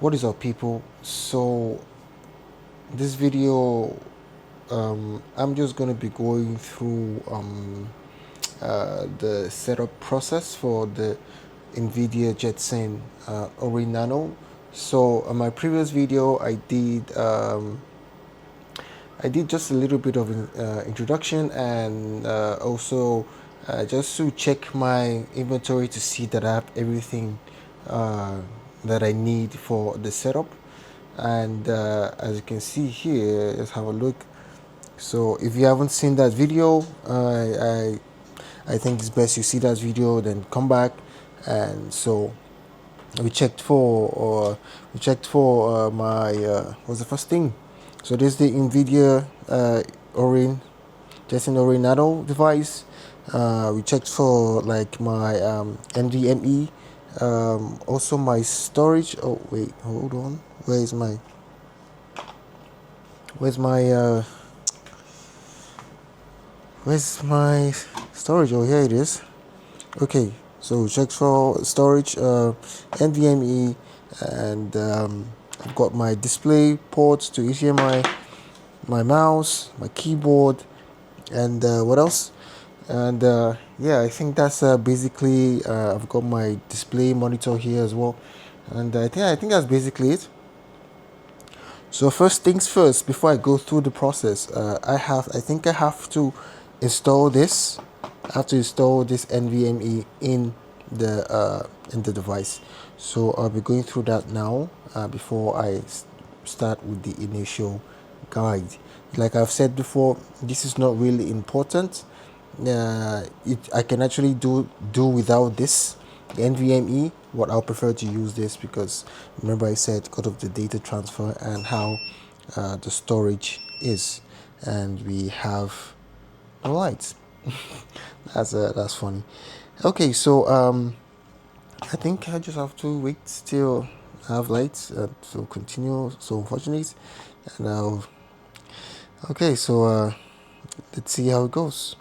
What is up, people? So this video, I'm just going to be going through the setup process for the Nvidia Jetson Orin Nano. So on my previous video, I did just a little bit of an introduction, and also just to check my inventory to see that I have everything uh, that I need for the setup. And as you can see here, let's have a look. So if you haven't seen that video, I think it's best you see that video, then come back. And so we checked for my what's the first thing. So this is the Nvidia Orin Jetson Orin Nano device. We checked for like my NVMe, also my storage. Oh wait, hold on, where's my where's my storage? Oh, here it is. Okay, so check for storage, NVMe, and I've got my display ports to HDMI, my mouse, my keyboard, and what else? And yeah, I think that's basically. I've got my display monitor here as well, and I think that's basically it. So first things first, before I go through the process, I think I have to install this. I have to install this NVMe in the device. So I'll be going through that now before I start with the initial guide. Like I've said before, this is not really important. I can actually do without this NVMe. What I'll prefer to use this, because remember I said because of the data transfer and how the storage is, and we have the lights. That's funny. Okay, so I think I just have to wait till I have lights to continue. So unfortunate, and okay, so let's see how it goes.